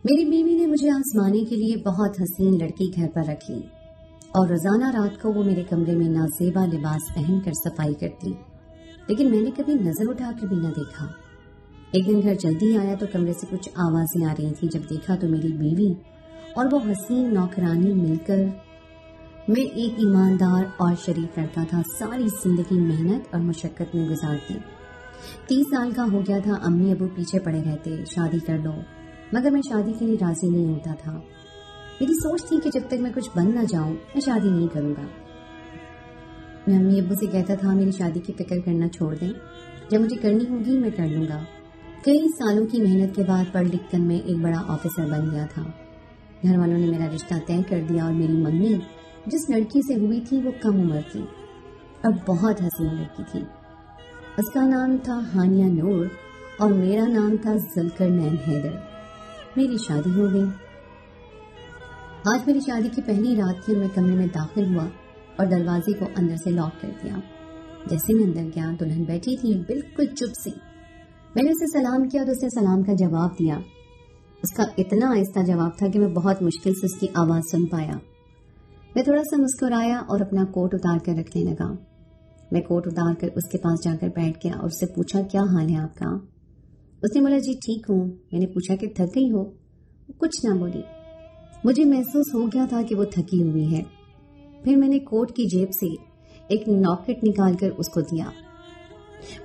میری بیوی نے مجھے آزمانے کے لیے بہت حسین لڑکی گھر پر رکھ لی اور روزانہ رات کو وہ میرے کمرے میں نازیبا لباس پہن کر صفائی کرتی، لیکن میں نے کبھی نظر اٹھا کر بھی نہ دیکھا۔ ایک دن گھر جلدی آیا تو کمرے سے کچھ آوازیں آ رہی تھی۔ جب دیکھا تو میری بیوی اور وہ حسین نوکرانی مل کر، میں ایک ایماندار اور شریف لڑکا تھا، ساری زندگی محنت اور مشقت میں گزارتی۔ 30 سال کا ہو گیا تھا، امی ابو پیچھے پڑے رہتے، شادی کر لو، مگر میں شادی کے لیے راضی نہیں ہوتا تھا۔ میری سوچ تھی کہ جب تک میں کچھ بن نہ جاؤں میں شادی نہیں کروں گا۔ میں امی ابو سے کہتا تھا میری شادی کی فکر کرنا چھوڑ دیں، جب مجھے کرنی ہوگی میں کر لوں گا۔ کئی سالوں کی محنت کے بعد پڑھ لکھ کر میں ایک بڑا آفیسر بن گیا تھا۔ گھر والوں نے میرا رشتہ طے کر دیا اور میری منگنی جس لڑکی سے ہوئی تھی وہ کم عمر تھی اور بہت حسین لڑکی تھی۔ اس کا نام تھا ہانیہ نور اور میرا نام تھا ذوالقرنین حیدر۔ میری شادی ہو گئی۔ آج میری شادی کی پہلی رات تھی اور میں کمرے میں داخل ہوا اور دروازے کو اندر سے لاک کر دیا۔ جیسے میں اندر گیا دلہن بیٹھی تھی بالکل چپ سی۔ میں نے اسے سلام کیا تو اس نے سلام کا جواب دیا۔ اس کا اتنا آہستہ جواب تھا کہ میں بہت مشکل سے اس کی آواز سن پایا۔ میں تھوڑا سا مسکرایا اور اپنا کوٹ اتار کر رکھنے لگا۔ میں کوٹ اتار کر اس کے پاس جا کر بیٹھ گیا اور اس سے پوچھا کیا حال ہے آپ کا؟ اس نے بولا جی ٹھیک ہوں۔ میں نے پوچھا کہ تھک گئی ہو؟ کچھ نہ بولی۔ مجھے محسوس ہو گیا تھا کہ وہ تھکی ہوئی ہے۔ پھر میں نے کوٹ کی جیب سے ایک لاکٹ نکال کر اس کو دیا۔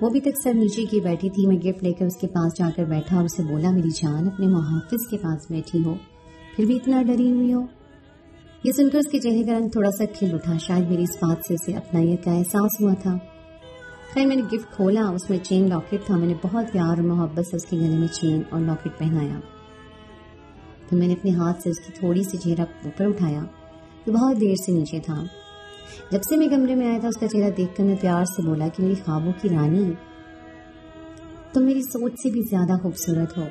وہ بھی تک سر نیچے کی بیٹھی تھی۔ میں گفٹ لے کر اس کے پاس جا کر بیٹھا اور اسے بولا میری جان اپنے محافظ کے پاس بیٹھی ہو، پھر بھی اتنا ڈری ہوئی ہو؟ یہ سن کر اس کے چہرے کا رنگ تھوڑا سا کھل اٹھا، شاید میری اس بات سے اسے اپنائیت کا احساس ہوا تھا۔ خیر میں نے گفٹ کھولا، اس میں چین لاکٹ تھا۔ میں نے بہت پیار اور محبت سے اس کے گلے میں چین اور لاکٹ پہنایا۔ تو میں نے اپنے ہاتھ سے اس کی تھوڑی سی چہرہ اوپر اٹھایا جو بہت دیر سے نیچے تھا۔ جب سے میں کمرے میں آیا تھا اس کا چہرہ دیکھ کر میں پیار سے بولا کہ میری خوابوں کی رانی تم میری سوچ سے بھی زیادہ خوبصورت ہو۔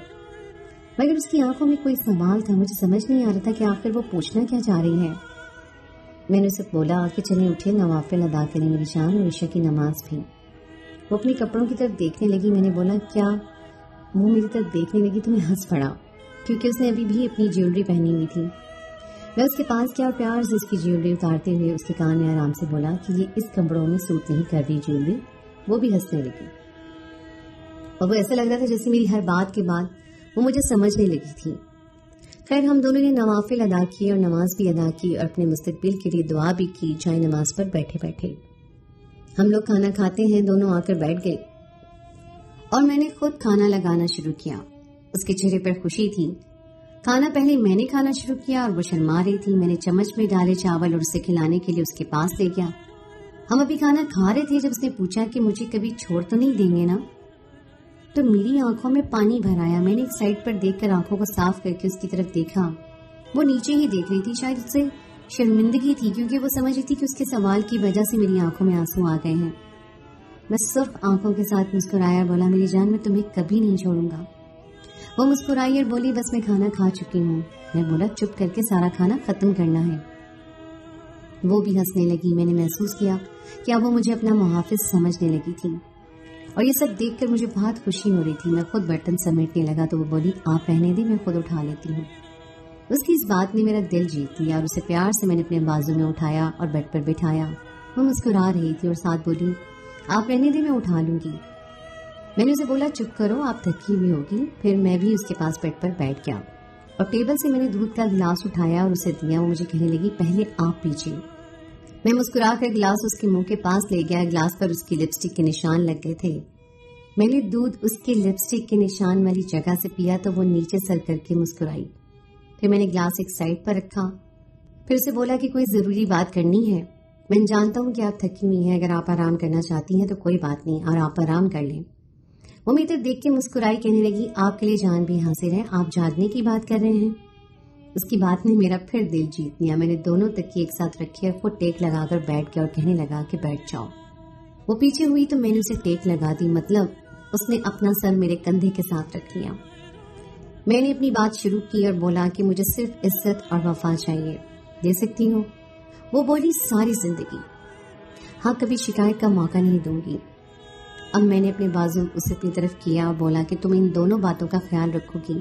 مگر اس کی آنکھوں میں کوئی سوال تھا، مجھے سمجھ نہیں آ رہا تھا کہ آخر وہ پوچھنا کیا چاہ رہی ہے۔ میں نے اسے بولا کہ چلیں اٹھے نوافل ادا کریں میری جان اور عشاء کی نماز بھی۔ وہ اپنے کپڑوں کی طرف دیکھنے لگی۔ میں نے بولا کیا؟ وہ میری طرف دیکھنے لگی تو میں ہنس پڑا کیونکہ اس نے ابھی بھی اپنی جیولری پہنی ہوئی تھی۔ میں اس کے پاس گیا اور پیار سے اس کی جیولری اتارتے ہوئے اس کے کان میں آرام سے بولا کہ یہ اس کپڑوں میں سوٹ نہیں کر رہی جیولری۔ وہ بھی ہنسنے لگی اور وہ ایسا لگ رہا تھا جیسے میری ہر بات کے بعد وہ مجھے سمجھنے لگی تھی۔ خیر ہم دونوں نے نوافل ادا کیے اور نماز بھی ادا کی اور اپنے مستقبل کے لیے دعا بھی کی جائے نماز پر بیٹھے بیٹھے۔ ہم لوگ کھانا کھاتے ہیں، دونوں آ کر بیٹھ گئے اور میں نے خود کھانا لگانا شروع کیا۔ اس کے چہرے پر خوشی تھی۔ کھانا پہلے میں نے کھانا شروع کیا اور وہ شرما رہی تھی۔ میں نے چمچ میں ڈالے چاول اور اسے کھلانے کے لیے اس کے پاس لے گیا۔ ہم ابھی کھانا کھا رہے تھے جب اس نے پوچھا کہ مجھے کبھی چھوڑ تو نہیں دیں گے نا؟ تو میری آنکھوں میں پانی بھر آیا۔ میں نے ایک سائڈ پر دیکھ کر آنکھوں کو صاف کر کے اس کی طرف دیکھا۔ وہ نیچے ہی دیکھ رہی تھی، شاید اس سے شرمندگی تھی کیونکہ وہ سمجھ رہی تھی کہ اس کے سوال کی وجہ سے میری آنکھوں میں آنسو آ گئے ہیں۔ میں صرف آنکھوں کے ساتھ مسکرایا، بولا میری جان میں تمہیں کبھی نہیں چھوڑوں گا۔ وہ مسکرائی اور بولی بس میں کھانا کھا چکی ہوں۔ میں بولا چپ کر کے سارا کھانا ختم کرنا ہے۔ وہ بھی ہنسنے لگی۔ میں نے محسوس کیا کہ اب وہ مجھے اپنا محافظ سمجھنے لگی تھی اور یہ سب دیکھ کر مجھے بہت خوشی ہو رہی تھی۔ میں خود برتن سمیٹنے لگا تو وہ بولی آپ رہنے دیں، میں خود اٹھا لیتی ہوں۔ اس کی اس بات نے میرا دل جیت لیا اور اسے پیار سے میں نے اپنے بازو میں اٹھایا اور بیڈ پر بٹھایا۔ وہ مسکرا رہی تھی اور ساتھ بولی آپ رہنے دیں، میں اٹھا لوں گی۔ میں نے اسے بولا چپ کرو، آپ تھکی ہوئی ہوگی۔ پھر میں بھی اس کے پاس بیڈ پر بیٹھ گیا اور ٹیبل سے میں نے دودھ کا گلاس اٹھایا اور اسے دیا۔ وہ مجھے کہنے لگی پہلے آپ پیجیے۔ میں مسکرا کر گلاس اس کے منہ کے پاس لے گیا۔ گلاس پر اس کی لپسٹک کے نشان لگ گئے تھے۔ میں نے دودھ اس کے لپسٹک کے نشان والی جگہ سے پیا تو وہ نیچے سر کر کے مسکرائی۔ پھر میں نے گلاس ایک سائڈ پر رکھا۔ پھر اسے بولا کہ کوئی ضروری بات کرنی ہے۔ میں جانتا ہوں کہ آپ تھکی ہوئی ہیں، اگر آپ آرام کرنا چاہتی ہیں تو کوئی بات نہیں اور آپ آرام کر لیں۔ وہ میری طرف دیکھ کے مسکرائی، کہنے لگی آپ کے لیے جان بھی حاضر ہے، آپ جاگنے کی بات کر رہے ہیں؟ اس کی بات نے میرا پھر دل جیت لیا۔ میں نے دونوں تکیے ایک ساتھ رکھے اور خود ٹیک لگا کر بیٹھ گیا اور کہنے لگا کہ بیٹھ جاؤ۔ وہ پیچھے ہوئی تو میں نے اسے ٹیک لگا دی، مطلب اس نے اپنا سر میرے کندھے کے ساتھ رکھ لیا۔ میں نے اپنی بات شروع کی اور بولا کہ مجھے صرف عزت اور وفا چاہیے، دے سکتی ہوں؟ وہ بولی ساری زندگی، ہاں کبھی شکایت کا موقع نہیں دوں گی۔ اب میں نے اپنے بازو اسے اپنی طرف کیا اور بولا کہ تم ان دونوں باتوں کا خیال رکھو گی،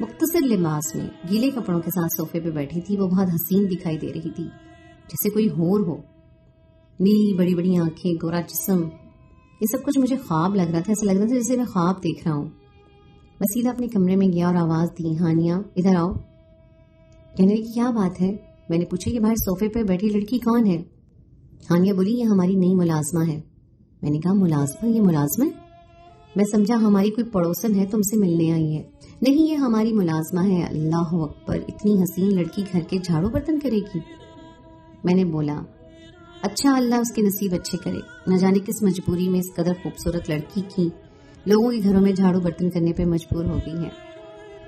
مختصر لباس میں گیلے کپڑوں کے ساتھ صوفے پہ بیٹھی تھی. وہ بہت حسین دکھائی دے رہی تھی, جیسے کوئی ہور ہو. نیلی بڑی بڑی آنکھیں, گورا جسم, یہ سب کچھ مجھے خواب لگ رہا تھا. ایسا لگ رہا تھا جیسے میں خواب دیکھ رہا ہوں. میں سیدھا اپنے کمرے میں گیا اور آواز دی, ہانیہ ادھر آؤ. کہنے لگی کیا بات ہے؟ میں نے پوچھا کہ باہر صوفے پہ بیٹھی لڑکی کون ہے؟ ہانیہ بولی یہ ہماری نئی ملازمہ ہے. میں نے کہا ملازمہ؟ یہ ملازمہ ہے؟ میں سمجھا ہماری کوئی پڑوسن ہے تم سے ملنے آئی ہے. نہیں, یہ ہماری ملازمہ ہے. اللہ اکبر, اتنی حسین لڑکی گھر کے جھاڑو برتن کرے گی؟ میں نے بولا اچھا اللہ اس کے نصیب اچھے کرے. نہ جانے کس مجبوری میں اس قدر خوبصورت لڑکی کی لوگوں کے گھروں میں جھاڑو برتن کرنے پہ مجبور ہو گئی ہے.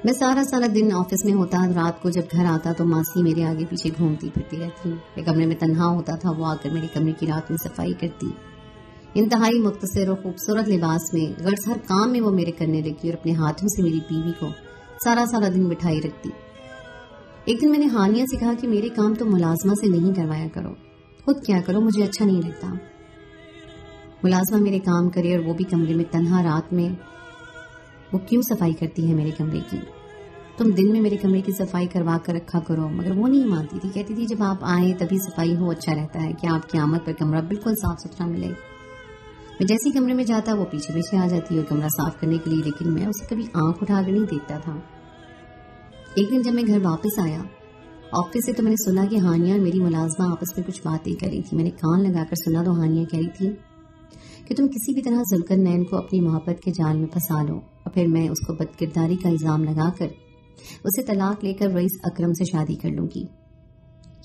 میں سارا دن آفس میں ہوتا, رات کو جب گھر آتا تو ماسی میرے آگے پیچھے گھومتی پھرتی رہتی. میں کمرے میں تنہا ہوتا تھا, وہ آ کر میرے کمرے کی رات میں صفائی کرتی. انتہائی مختصر اور خوبصورت لباس میں, غرض ہر کام میں وہ میرے کرنے لگی اور اپنے ہاتھوں سے میری بیوی کو سارا دن بٹھائی رکھتی. ایک دن میں نے ہانیہ سے کہا کہ میرے کام تو ملازمہ سے نہیں کروایا کرو, خود کیا کرو, مجھے اچھا نہیں لگتا. ملازمہ میرے کام کرے اور وہ بھی کمرے میں تنہا رات میں, وہ کیوں صفائی کرتی ہے میرے کمرے کی؟ تم دن میں میرے کمرے کی صفائی کروا کر رکھا کرو. مگر وہ نہیں مانتی تھی, کہتی تھی جب آپ آئیں تبھی صفائی ہو, اچھا رہتا ہے کہ آپ کی آمد پر کمرہ بالکل صاف ستھرا ملے. میں جیسے کمرے میں جاتا وہ پیچھے پیچھے آ جاتی اور کمرہ صاف کرنے کے لیے, لیکن میں اسے کبھی آنکھ اٹھا کر نہیں دیکھتا تھا. ایک دن جب میں گھر واپس آیا آفس سے تو میں نے سنا کہ ہانیہ اور میری ملازمہ آپس میں کچھ باتیں کر رہی تھی. میں نے کان لگا کر سنا تو ہانیہ کہہ رہی تھی کہ تم کسی بھی طرح ذوالقرنین کو اپنی محبت کے جال میں پھنسا لو اور پھر میں اس کو بد کرداری کا الزام لگا کر اسے طلاق لے کر رئیس اکرم سے شادی کر لوں گی.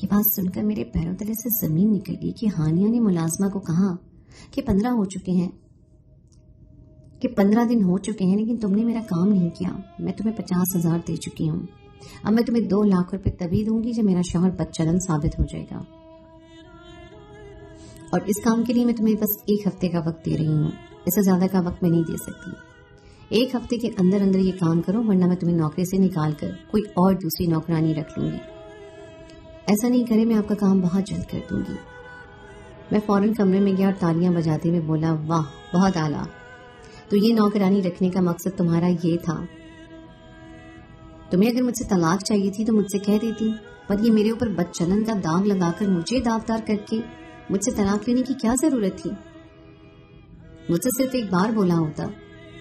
یہ بات سن کر میرے پیروں تلے سے زمین نکل گئی کہ ہانیہ نے ملازمہ کو کہا کہ 15 ہو چکے ہیں, کہ 15 دن ہو چکے ہیں, لیکن تم نے میرا کام نہیں کیا. میں تمہیں 50,000 دے چکی ہوں, اب میں تمہیں 2 لاکھ روپے تبھی دوں گی جب میرا شوہر بدچلن ثابت ہو جائے گا, اور اس کام کے لیے میں تمہیں بس 1 ہفتے کا وقت دے رہی ہوں. اس سے زیادہ کا وقت میں نہیں دے سکتی. 1 ہفتے کے اندر یہ کام کرو, ورنہ میں تمہیں نوکری سے نکال کر کوئی اور دوسری نوکرانی رکھ لوں گی. ایسا نہیں کرے میں آپ کا کام بہت جلد کر دوں گی. میں فوراً کمرے میں گیا اور تالیاں بجاتے ہوئے بولا واہ بہت اعلیٰ, تو یہ نوکرانی رکھنے کا مقصد تمہارا یہ تھا؟ تمہیں اگر مجھ سے طلاق چاہیے تھی تو مجھ سے کہہ دیتی, پر یہ میرے اوپر بدچلن کا داغ لگا کر مجھے داغدار کر کے مجھ سے طلاق لینے کی کیا ضرورت تھی؟ مجھ سے صرف ایک بار بولا ہوتا,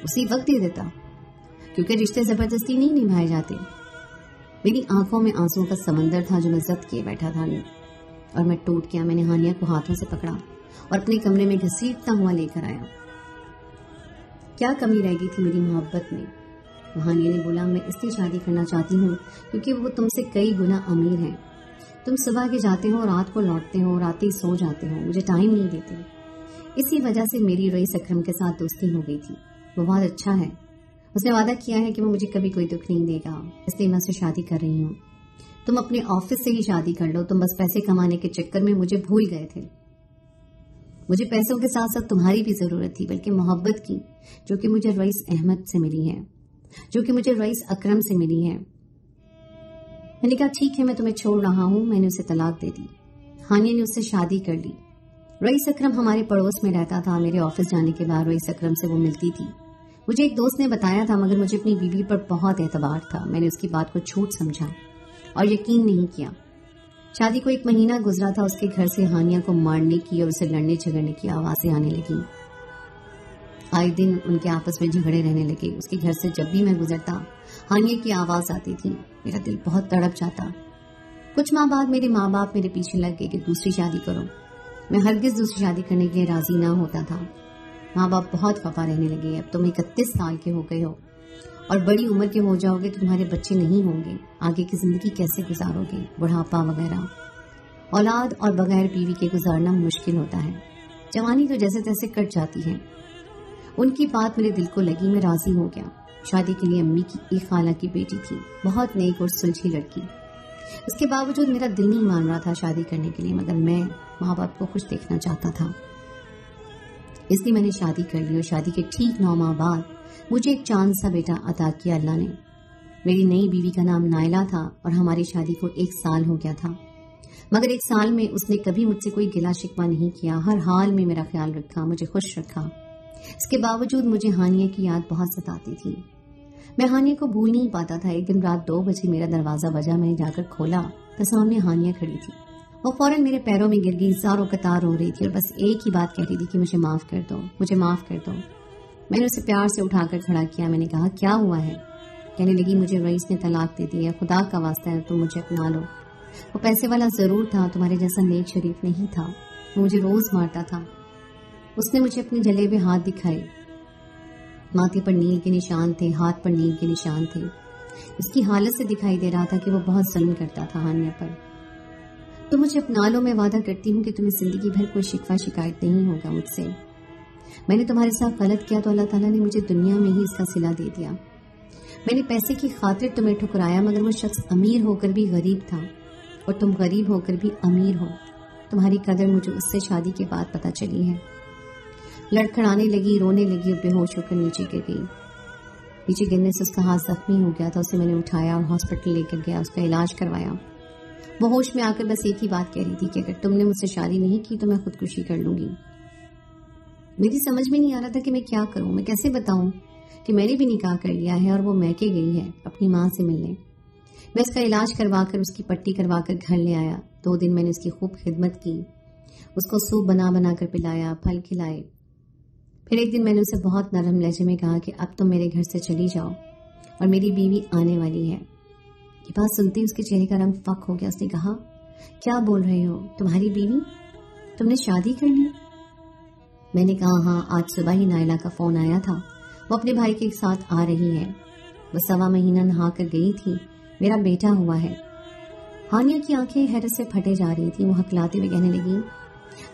اسی وقت دے دیتا, کیونکہ رشتے زبردستی نہیں نبھائے جاتے. میری آنکھوں میں آنسوں کا سمندر تھا جو میں ضبط کیے بیٹھا تھا, اور میں ٹوٹ گیا. میں نے ہانیہ کو ہاتھوں سے پکڑا اور اپنے کمرے میں گھسیٹتا ہوا لے کر آیا. کیا کمی رہ گئی تھی میری محبت میں؟ ہانیہ نے بولا میں اس لیے شادی کرنا چاہتی ہوں کیونکہ وہ تم سے کئی گنا امیر ہیں. تم صبح کے جاتے ہو, رات کو لوٹتے ہو, رات ہی سو جاتے ہو, مجھے ٹائم نہیں دیتے. اسی وجہ سے میری رئیس اکرم کے ساتھ دوستی ہو گئی تھی. وہ بہت اچھا ہے, اس نے وعدہ کیا ہے کہ وہ مجھے کبھی کوئی دکھ نہیں دے گا, اس لیے میں اسے شادی کر رہی ہوں. تم اپنے آفس سے ہی شادی کر لو, تم بس پیسے کمانے کے چکر میں مجھے بھول گئے تھے. مجھے پیسوں کے ساتھ ساتھ تمہاری بھی ضرورت تھی, بلکہ محبت کی, جو کہ مجھے رئیس احمد سے ملی ہے, جو کہ مجھے رئیس اکرم سے ملی ہے. میں نے کہا ٹھیک ہے میں تمہیں چھوڑ رہا ہوں. میں نے اسے طلاق دے دی. ہانیہ نے اس سے شادی کر لی. رئیس اکرم ہمارے پڑوس میں رہتا تھا. میرے آفس جانے کے بعد رئیس اکرم سے وہ ملتی تھی. مجھے ایک دوست نے بتایا تھا, مگر مجھے اپنی بیوی پر بہت اعتبار تھا. میں نے اس کی بات کو جھوٹ سمجھا اور یقین نہیں کیا. شادی کو 1 مہینہ گزرا تھا, اس کے گھر سے ہانیہ کو مارنے کی اور اسے لڑنے جھگڑنے کی آوازیں آنے لگی. آئے دن ان کے آپس میں جھگڑے رہنے لگے. اس کے گھر سے جب بھی میں گزرتا ہانیہ کی آواز آتی تھی. میرا دل بہت تڑپ جاتا. کچھ ماہ بعد میرے ماں باپ میرے پیچھے لگ گئے کہ دوسری شادی کرو. میں ہرگز دوسری شادی کرنے کے لیے راضی نہ ہوتا تھا. ماں باپ بہت خفا رہنے لگے. اب تم 31 سال کے ہو گئے ہو اور بڑی عمر کے ہو جاؤ گے تو تمہارے بچے نہیں ہوں گے, آگے کی زندگی کیسے گزارو گے؟ بڑھاپا وغیرہ. اولاد اور بغیر بیوی کے گزارنا مشکل ہوتا ہے. جوانی تو جیسے تیسے کٹ جاتی ہے. ان کی بات میرے دل کو لگی. میں راضی ہو گیا. شادی کے لیے امی کی ایک خالہ کی بیٹی تھی, بہت نیک اور سلجھی لڑکی. اس کے باوجود میرا دل نہیں مان رہا تھا شادی کرنے کے لیے, مگر میں ماں باپ کو خوش دیکھنا چاہتا تھا. اس لیے میں نے شادی کر لی, اور شادی کے ٹھیک 9 ماہ بعد مجھے ایک چاند سا بیٹا عطا کیا اللہ نے. میری نئی بیوی کا نام نائلہ تھا اور ہماری شادی کو 1 سال ہو گیا تھا. مگر 1 سال میں اس نے کبھی مجھ سے کوئی گلا شکوہ نہیں کیا. ہر حال میں میرا خیال رکھا, مجھے خوش رکھا. اس کے باوجود مجھے ہانیہ کی یاد بہت ستاتی تھی. میں ہانیہ کو بھول نہیں پاتا تھا. ایک دن رات 2 بجے میرا دروازہ بجا. میں نے جا کر کھولا تو سامنے ہانیہ کھڑی تھی. وہ فوراً میرے پیروں میں گر گئی, زاروں قطار رو رہی تھی اور بس ایک ہی بات کہہ رہی تھی کہ مجھے معاف کر دو, مجھے معاف کر دو. میں نے اسے پیار سے اٹھا کر کھڑا کیا. میں نے کہا کیا ہوا ہے؟ کہنے لگی مجھے رئیس نے طلاق دے دی ہے, خدا کا واسطہ ہے تم مجھے اپنا لو. وہ پیسے والا ضرور تھا, تمہارے جیسا نیک شریف نہیں تھا. وہ مجھے روز مارتا تھا. اس نے مجھے اپنے جلے ہوئے ہاتھ دکھائے. ماتھے پر نیل کے نشان تھے, ہاتھ پر نیل کے نشان تھے. اس کی حالت سے دکھائی دے رہا تھا کہ وہ بہت ظلم کرتا تھا ہانیہ پر. تو مجھے اپنا لو, میں وعدہ کرتی ہوں کہ تمہیں زندگی بھر کوئی شکوہ شکایت نہیں ہوگا مجھ سے. میں نے تمہارے ساتھ غلط کیا تو اللہ تعالیٰ نے مجھے دنیا میں ہی اس کا صلہ دے دیا. میں نے پیسے کی خاطر تمہیں ٹھکرایا, مگر وہ شخص امیر ہو کر بھی غریب تھا اور تم غریب ہو کر بھی امیر ہو. تمہاری قدر مجھے اس سے شادی کے بعد پتہ چلی ہے. لڑکھڑانے لگی, رونے لگی اور بے ہوش ہو کر نیچے گر گئی. نیچے گرنے سے اس کا ہاتھ زخمی ہو گیا تھا. اسے میں نے اٹھایا اور ہاسپٹل لے کر گیا, اس کا علاج کروایا. وہ ہوش میں آ کر بس ایک ہی بات کہہ رہی تھی کہ اگر تم نے مجھ سے شادی نہیں کی تو میں خودکشی کر لوں گی. میری سمجھ میں نہیں آ رہا تھا کہ میں کیا کروں. میں کیسے بتاؤں کہ میں نے بھی نکاح کر لیا ہے اور وہ میکے گئی ہے اپنی ماں سے ملنے. میں اس کا علاج کروا کر, اس کی پٹی کروا کر گھر لے آیا. 2 دن میں نے اس کی خوب خدمت کی, اس کو سوپ بنا بنا کر پلایا, پھل کھلائے. پھر ایک دن میں نے اسے بہت نرم لہجے میں کہا کہ اب تم میرے گھر سے چلی جاؤ اور میری بیوی آنے والی ہے. یہ بات سنتے ہی اس کے چہرے کا رنگ فک ہو گیا. اس نے کہا کیا بول رہے ہو, تمہاری بیوی, تم نے شادی کر لی؟ میں نے کہا ہاں, آج صبح ہی نائلہ کا فون آیا تھا, وہ اپنے بھائی کے ساتھ آ رہی ہے. وہ 1.25 مہینہ نہا کر گئی تھی, میرا بیٹا ہوا ہے. ہانیہ کی آنکھیں حیرت سے پھٹے جا رہی تھی. وہ ہکلاتے ہوئے کہنے لگی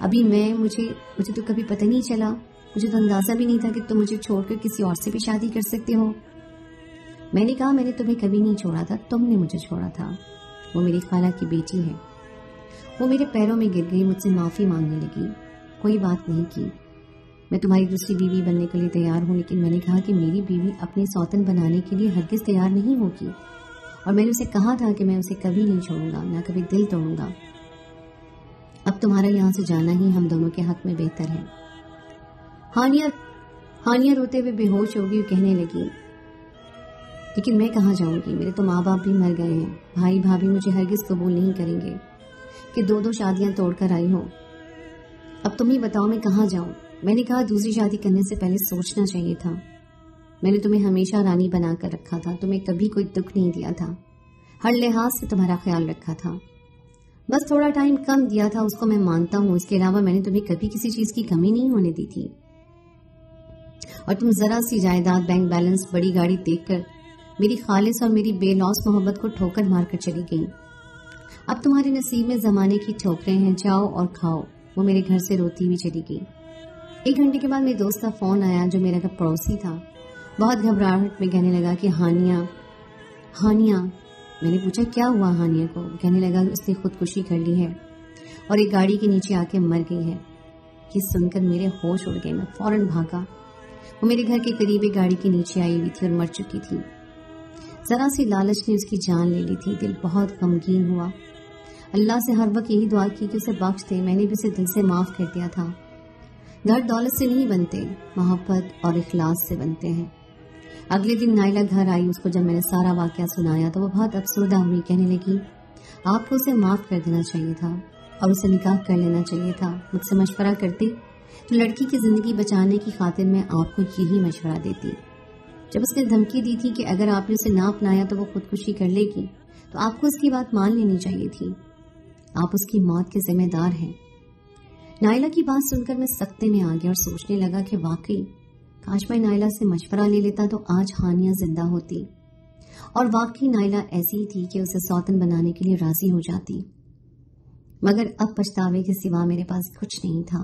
ابھی مجھے تو کبھی پتہ نہیں چلا, مجھے تو اندازہ بھی نہیں تھا کہ تم مجھے چھوڑ کر کسی اور سے بھی شادی کر سکتے ہو. میں نے کہا میں نے تمہیں کبھی نہیں چھوڑا تھا, تم نے مجھے چھوڑا تھا. وہ میری خالہ کی بیٹی ہے. وہ میرے پیروں میں گر گئی, مجھ سے معافی مانگنے لگی. کوئی بات نہیں کی, میں تمہاری دوسری بیوی بننے کے لیے تیار ہوں, لیکن میں نے کہا کہ میری بیوی اپنی سوتن بنانے کے لیے ہرگز تیار نہیں ہوگی. اور میں نے اسے کہا تھا کہ میں اسے کبھی نہیں چھوڑوں گا, نہ کبھی دل توڑوں گا. اب تمہارا یہاں سے جانا ہی ہم دونوں کے حق میں بہتر ہے. ہانیہ روتے ہوئے بے ہوش ہو گئی, کہنے لگی لیکن میں کہاں جاؤں گی, میرے تو ماں باپ بھی مر گئے ہیں, بھائی بھابھی مجھے ہرگز قبول نہیں کریں گے کہ 2 شادیاں توڑ کر آئی ہو. اب تم ہی بتاؤ میں کہاں جاؤں. میں نے کہا دوسری شادی کرنے سے پہلے سوچنا چاہیے تھا. میں نے تمہیں ہمیشہ رانی بنا کر رکھا تھا, تمہیں کبھی کوئی دکھ نہیں دیا تھا, ہر لحاظ سے تمہارا خیال رکھا تھا. بس تھوڑا ٹائم کم دیا تھا, اس کو میں مانتا ہوں. اس کے علاوہ میں نے تمہیں کبھی کسی چیز کی کمی نہیں ہونے دی تھی. اور تم ذرا سی جائیداد, بینک بیلنس, بڑی گاڑی دیکھ کر میری خالص اور میری بے لوث محبت کو ٹھوکر مار کر چلی گئی. اب تمہارے نصیب میں زمانے کی ٹھوکریں ہیں, جاؤ اور کھاؤ. وہ میرے گھر سے روتی ہوئی چلی گئی. 1 گھنٹے کے بعد میرے دوست کا فون آیا جو میرا پڑوسی تھا. بہت گھبراہٹ میں کہنے لگا کہ ہانیہ. میں نے پوچھا کیا ہوا ہانیہ کو. کہنے لگا اس نے خودکشی کر لی ہے اور ایک گاڑی کے نیچے آ کے مر گئی ہے. یہ سن کر میرے ہوش اڑ گئے. میں فوراً بھاگا. وہ میرے گھر کے قریب ایک گاڑی کے نیچے آئی ہوئی تھی اور مر چکی تھی. ذرا سی لالچ نے اس کی جان لے لی تھی. دل بہت غمگین ہوا. اللہ سے ہر وقت یہی دعا کی کہ اسے بخش دے. میں نے بھی اسے دل سے معاف کر دیا تھا. گھر دولت سے نہیں بنتے, محبت اور اخلاص سے بنتے ہیں. اگلے دن نائلہ گھر آئی. اس کو جب میں نے سارا واقعہ سنایا تو وہ بہت افسردہ ہوئی. کہنے لگی آپ کو اسے معاف کر دینا چاہیے تھا اور اسے نکاح کر لینا چاہیے تھا. مجھ سے مشورہ کرتی تو لڑکی کی زندگی بچانے کی خاطر میں آپ کو یہی مشورہ دیتی. جب اس نے دھمکی دی تھی کہ اگر آپ نے اسے نہ اپنایا تو وہ خودکشی کر لے گی, تو آپ کو اس کی بات مان لینی چاہیے تھی. آپ اس کی موت کے ذمہ دار ہیں. نائلہ کی بات سن کر میں سکتے میں آ گیا اور سوچنے لگا کہ واقعی کاش میں نائلہ سے مشورہ لے لیتا تو آج ہانیہ زندہ ہوتی. اور واقعی نائلہ ایسی ہی تھی کہ اسے سوتن بنانے کے لیے راضی ہو جاتی. مگر اب پچھتاوے کے سوا میرے پاس کچھ نہیں تھا.